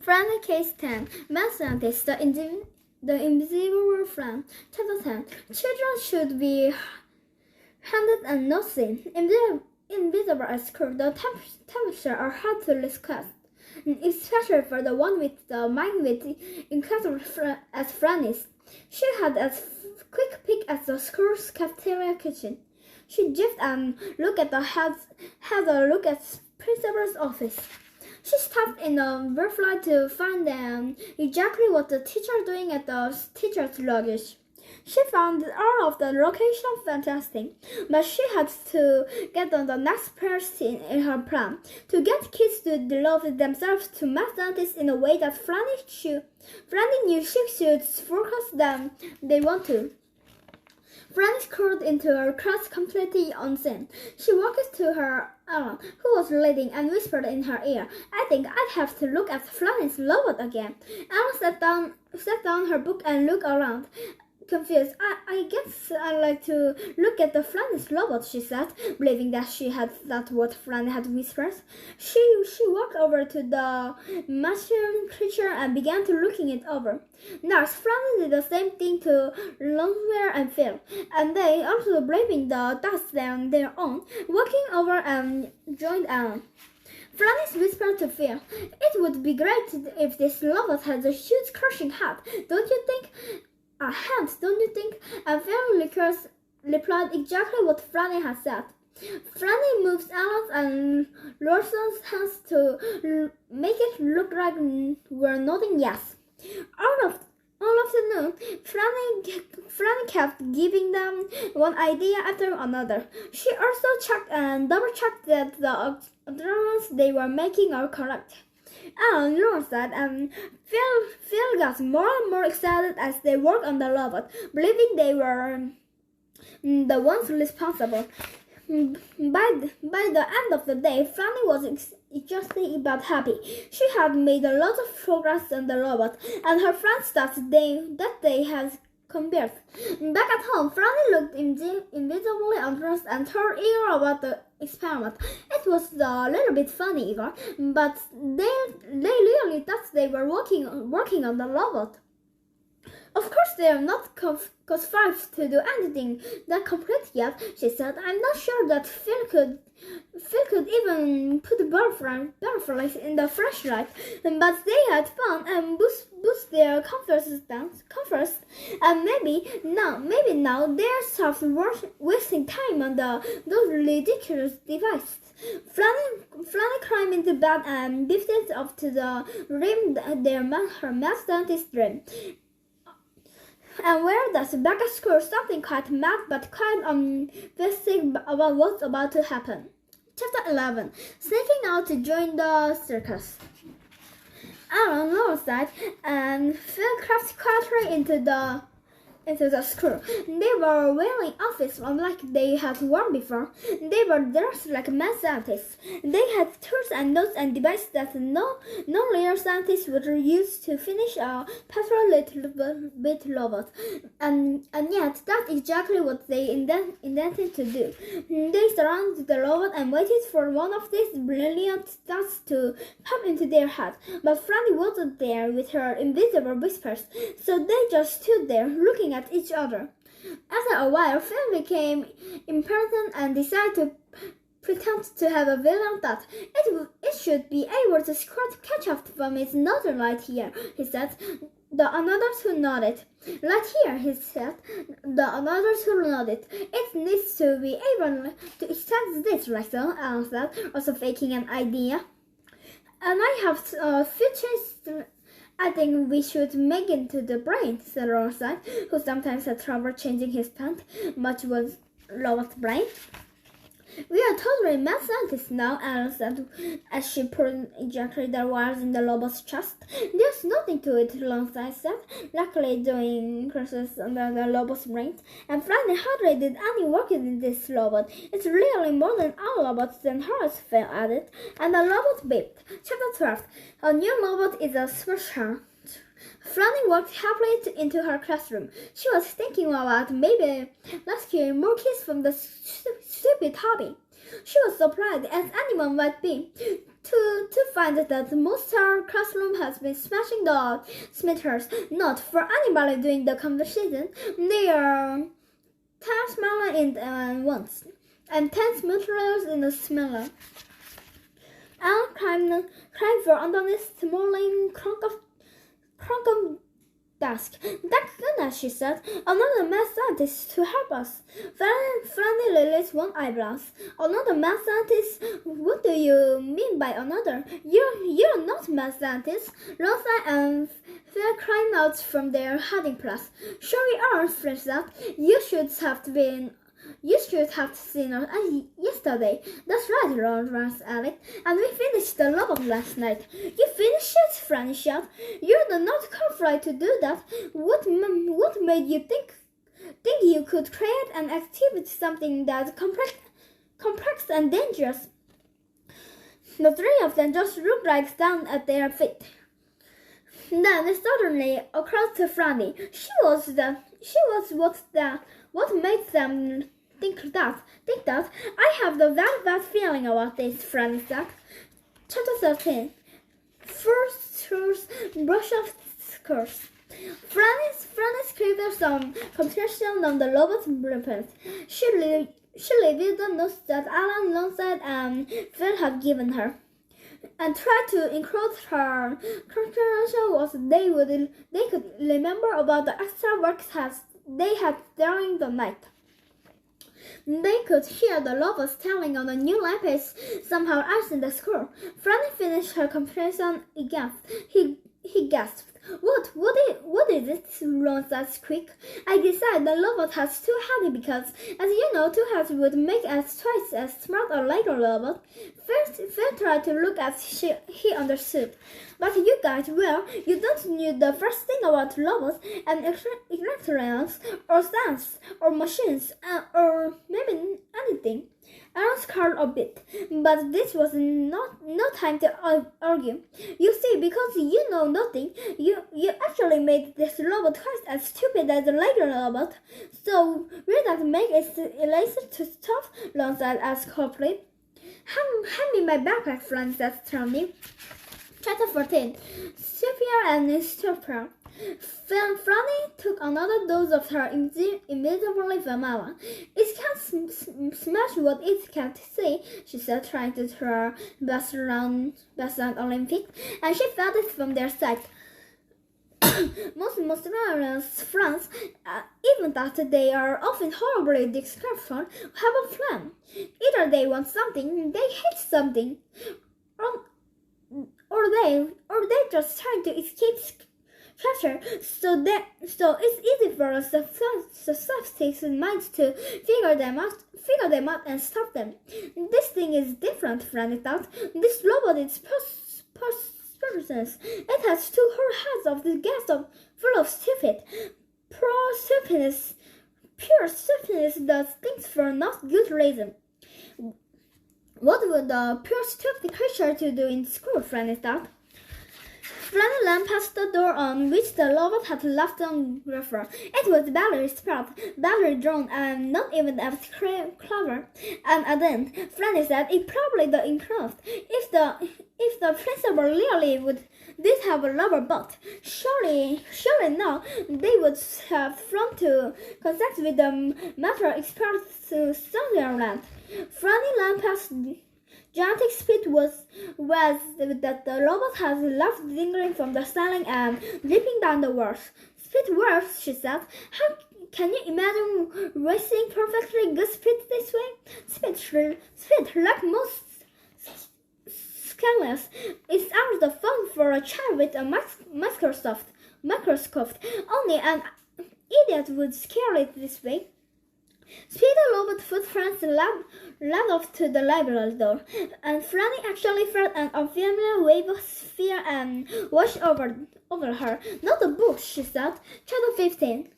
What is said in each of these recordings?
Friendly Case 10. Mad Scientist, the Invisible Friend. Chapter 10. Children should be handed and not seen. Invisible at school, the temperature are hard to request, especially for the one with the mind with incredible as Franny's. She had a quick peek at the school's cafeteria kitchen. She jiffed and looked at had a look at principal's office. She stopped in the butterfly to find exactly what the teacher doing at the teacher's luggage. She found all of the location fantastic, but she had to get on the next person in her plan to get kids to develop themselves to mathematics in a way that Franny knew she should focus them they want to. Franny crawled into her class completely unseen. She walked to her Alan, who was reading, and whispered in her ear, "I think I'd have to look at Franny's robot again." Alan set down her book and looked around. Confused, I guess I'd like to look at the Franny's robot, she said, believing that she had thought what Franny had whispered. She walked over to the machine creature and began to looking it over. Next, Franny did the same thing to Longwear and Phil, and they also blaming the dust on their own, walking over and joined Alan. Franny whispered to Phil, "It would be great if this robot had a huge crushing head, don't you think?" "A hand, don't you think?" And Phil replied exactly what Franny had said. Franny moved Alan's and Larson's hands to make it look like we're nodding yes. All afternoon, Franny kept giving them one idea after another. She also checked and double-checked that the adjustments they were making are correct. Alan learned that, and Phil got more and more excited as they worked on the robot, believing they were the ones responsible. By the end of the day, Franny was exhausted but happy. She had made a lot of progress on the robot, and her friends thought that they had converted. Back at home, Franny looked invisibly amused and told Igor about the experiment. It was a little bit funny, Igor, but they really thought they were working on the robot. "Of course they are not conspired to do anything that complete yet," she said. "I'm not sure that Phil could even put butterflies in the flashlight, but they had fun and boost their confidence, and maybe now they're stop wasting time on those ridiculous devices." Franny climbed into bed and lifted up to the rim her math dentist dream. And where does back at school something quite mad but quite unrealistic about what's about to happen. Chapter 11. Sneaking out to join the circus. Alan noticed that and Phil crept quietly into the school. They were wearing outfits unlike they had worn before. They were dressed like mad scientists. They had tools and notes and devices that no real scientist would use to finish a petrol bit robot. And yet, that's exactly what they intended to do. They surrounded the robot and waited for one of these brilliant thoughts to pop into their head. But Franny wasn't there with her invisible whispers, so they just stood there looking at each other. After a while, Phil became impatient and decided to pretend to have a villain thought. It should be able to catch up from its northern light here, he said. The another two nodded. "Right here," he said. The another two nodded. "It needs to be able to extend this, right so," Alan said, also faking an idea. "And I have a few changes I think we should make into the brain," said Rorside, who sometimes had trouble changing his pant, much was Robot's brain. "We are totally mad scientists now," Alan said, as she pulled exactly the wires in the robot's chest. "There's nothing to it," Longside said, luckily doing crosses under the robot's brain. "And Franny hardly did any work in this robot. It's really more than our robots than hers," Phil added, and the robot beeped. Chapter 12. A new robot is a special. Franny walked happily into her classroom. She was thinking about maybe rescuing more kids from the stupid hobby. She was surprised, as anyone might be, to find that most of her classroom has been smashing the smitters. Not for anybody doing the conversation. They are 10 smaller in once, and 10 smitters in the smaller. Anne climbed for underneath the smoldering crunk of desk. Thank goodness, she said. Another mad scientist to help us. Franny raised one eyebrow. Another mad scientist? What do you mean by another? You're not mad scientist. Rosa and Phil climbed out from their hiding place. Sure we are, Fred said. You should have seen us yesterday. That's right, Ron, Alec. And we finished the robot last night. You finished it, Franny shouted. You're not qualified to do that. What made you think you could create and activate something that's complex and dangerous? The three of them just looked like down at their feet. Then suddenly, across to Franny, what made them think that. I have the very bad feeling about this, Franny said. Chapter 13. First brush of skirts. Franny scribbled some computation on the robot's blueprint. She reviewed the notes that Alan, Lonside, and Phil had given her, and tried to include her conclusion was they could remember about the extra work tasks they had during the night. They could hear the robots telling on the new lapis somehow else in the school. Franny finished her comprehension again. He gasped. What is it? Ron said quick. I decided the robot has two heads because, as you know, two heads would make us twice as smart or like a robot. Phil tried to look as he understood. But you guys, well, you don't know the first thing about robots and electronics or science or machines or maybe anything. Aaron scarred a bit, but this was no time to argue. You see, because you know nothing, you actually made this robot twice as stupid as a regular robot. So will that make it easier to stop? Ron said as coldly. Hand me my backpack, Franny said sternly. Chapter 14. Sophia and Stupor. Franny took another dose of her invisible vanilla. It can't smash what it can't see, she said, trying to throw her best round Olympic, and she felt it from their side. Most friends, even that they are often horribly disgraceful, have a plan. Either they want something, they hate something, or they just trying to escape capture. So it's easy for a sophisticated minds to figure them out and stop them. This thing is different, Franny thought. This robot is persons. It has two whole heads of the gas full of stupid. Pure stupidness does things for not good reason. What would the pure stupid creature to do in school, Franny thought. Franny ran past the door on which the robot had left on refer. It was badly spelled, badly drawn, and not even as clever. And then Franny said it probably the improved. If the principal really did have a rubber butt, surely now they would have flown to contact with the matter experts to Sunderland. Franny ran past gigantic speed was that the robot has left lingering from the ceiling and dripping down the walls. Speed works, she said. How can you imagine racing perfectly good speed this way? Speed, like most scalers, is out of fun for a child with a microscope. Only an idiot would scale it this way. Speedy robot footprints led off to the library door, and Franny actually felt an unfamiliar wave of fear and washed over her. Not a book, she said. Chapter 15.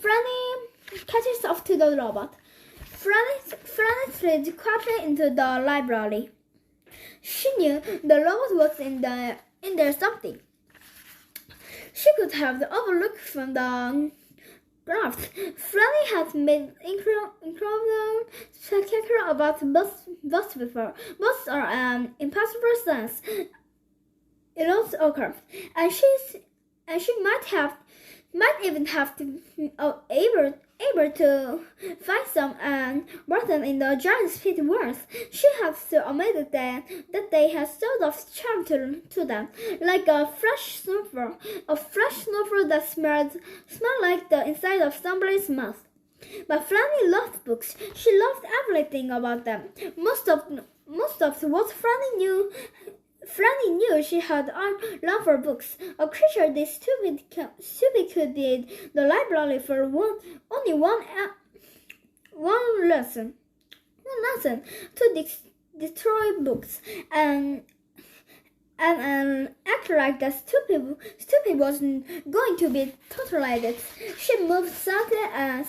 Franny catches up to the robot. Franny slid quietly into the library. She knew the robot was in there something. She could have the overlook from the graphs. Franny had made incredible spectacle about boats before. Boats are an impossible science. It also occurred, and she might even have to able to find some and brought them in the giant's pit once. She had so amazed that they had sort of charm to them, like a fresh snowfall that smelled like the inside of somebody's mouth. But Franny loved books. She loved everything about them. Most of what Franny knew she had a love for books. A creature this stupid could need the library for only one lesson. One lesson to destroy books and act like the stupid wasn't going to be totalized. She moved softly and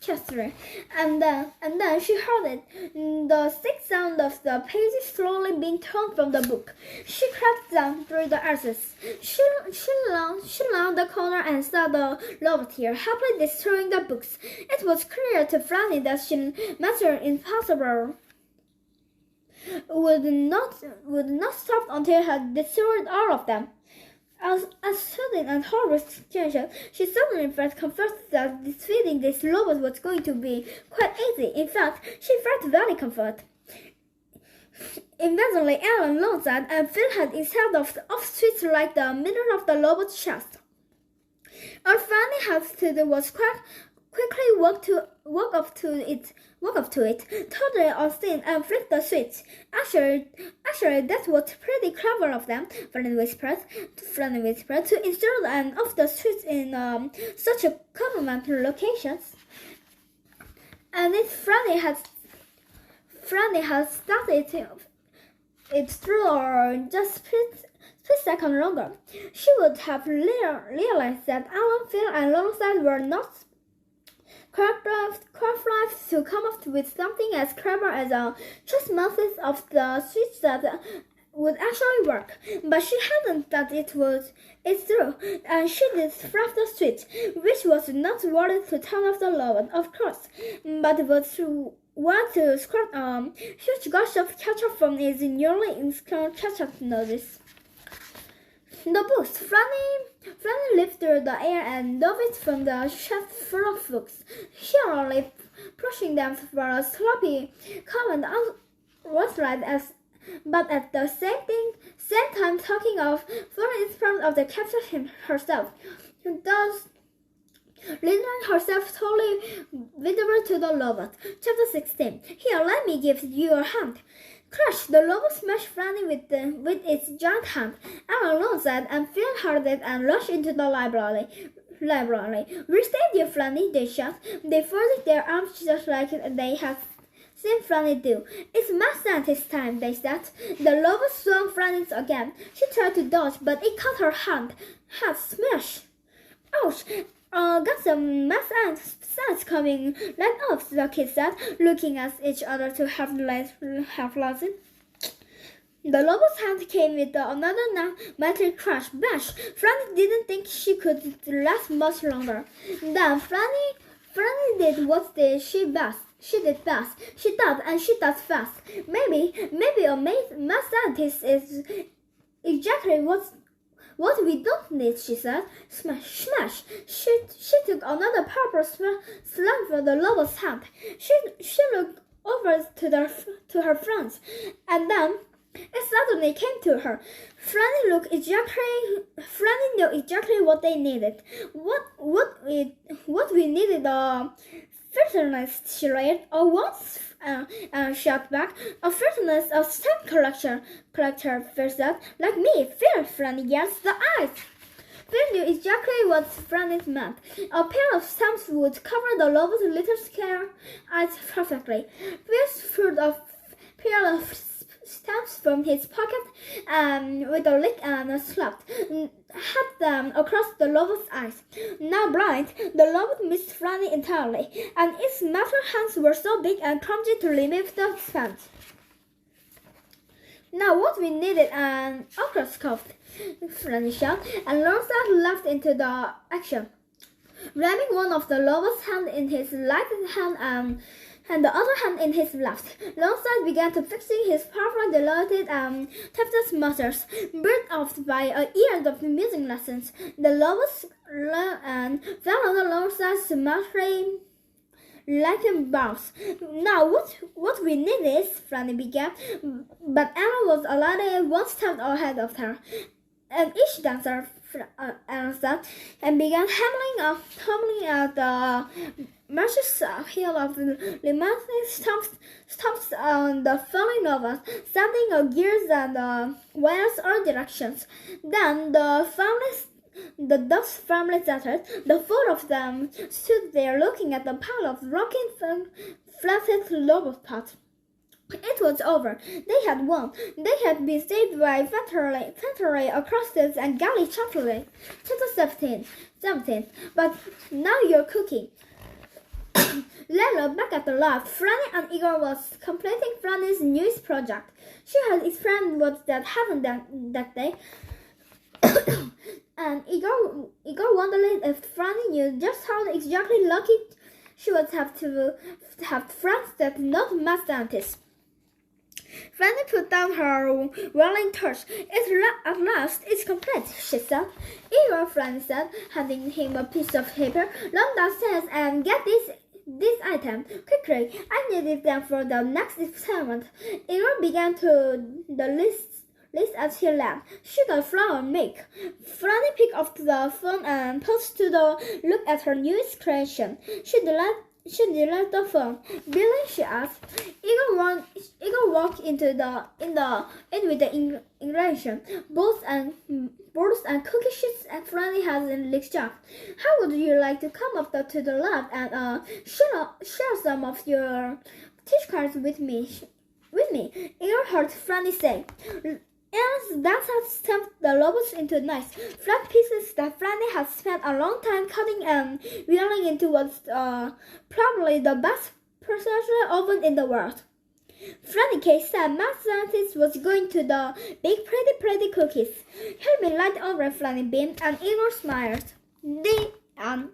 chastely, and then she heard it, the thick sound of the pages slowly being torn from the book. She crept down through the arches. She rounded the corner and saw the Loveteer happily destroying the books. It was clear to Franny that she mastered impossible would not stop until she had destroyed all of them. As sudden and horrible situation, she suddenly felt comforted that defeating this robot was going to be quite easy. In fact, she felt very comforted. Eventually, Alan learned and Phil had instead of switch like the middle of the robot's chest. All Fanny had to do was quickly walk up to it, totally unseen, and flick the switch. Actually, that was pretty clever of them, Franny whispered, to install an off the switch in such a convenient locations. And if Franny had started it through or just split second longer, she would have realized that Alan, Phil, and Longside were not crafted to come up with something as clever as a just methods of the switch that would actually work. But she hadn't thought it's true, and she did flip the switch, which was not worth to turn off the robot, of course, but was want to squirt a huge gush of ketchup from his newly installed ketchup nozzles. The books. Franny lived through the air and dove it from the shelf full of books, hurriedly pushing them for a sloppy, common outright but at the same time talking of foreign front of the capture herself, thus rendering herself totally visible to the robot. Chapter 16. Here, let me give you a hand. Crash! The robot smashed Franny with its giant hand. Alan learned that and Phil heard it and rushed into the library. We saved you, Franny, they shouted. They folded their arms just like they had seen Franny do. It's math scientist time, they said. The robot swung Franny again. She tried to dodge, but it caught her hand. Smash! Ouch! Got some math science coming right off, the kids said, looking at each other to half lesson. The robot's hand came with another metal crash. Bash! Franny didn't think she could last much longer. Then Franny did what she did best. She thought, and she thought fast. Maybe a math scientist is exactly what we don't need, she said. Smash, smash. She took another powerful slam from the robot's hand. She looked over to her friends, and then it suddenly came to her. Franny knew exactly what they needed. What we needed furnace, she read. Or what? Shot back. A furnace of stamp collector, first said. Like me, Phil, Franny yelled. The eyes! Phil knew exactly what Franny meant. A pair of stamps would cover the robot's little square eyes perfectly. Phil pulled a pair of stamps from his pocket with a lick and a slapped had them across the robot's eyes. Now blind, the robot missed Franny entirely, and its metal hands were so big and clumsy to remove the stamps. Now what we needed an oscilloscope, Franny shouted, and Lonsdale laughed into the action. ramming one of the lowest hand in his right hand and the other hand in his left. Longside began to fixing his powerfully dilated Tefta's muscles, burnt off by years of music lessons. The lowest and fell on the longside smartly Latin bows. Now what we need is, Franny began, but Emma was already one step ahead of her, and each dancer answered and began humming at the marches heel of the Limatic stops on the falling notes, sending gears and wires all directions. Then the dogs firmly settled. The four of them stood there looking at the pile of rocking flatted lobot pots. It was over. They had won. They had been saved by Fenteray, Acrostis, and Galley Chocolate. Chapter 17. But now you're cooking. Layla, back at the loft, Franny and Igor was completing Franny's newest project. She had explained what had happened that day. And Igor wondered if Franny knew just how exactly lucky she would have to have friends that did not math scientists. Franny put down her whirling torch. At last, it's complete, she said. Igor, Franny said, handing him a piece of paper. Run downstairs and get this item quickly. I needed them for the next experiment. Igor began to the list as he laughed. Sugar, flour, milk. Franny picked up the phone and paused to look at her newest creation. She deleted the phone. Billy, she asked. Igor walked in with the ingredient, bowls and cookie sheets, and Franny has in extract. How would you like to come up to the lab and share some of your teach cards with me? Igor heard Franny say. And that had stamped the lobos into nice, flat pieces that Franny had spent a long time cutting and wheeling into what's probably the best processor oven in the world. Franny K said math scientist was going to bake pretty cookies. He'd been light over Franny beamed and Igor smiled. The end.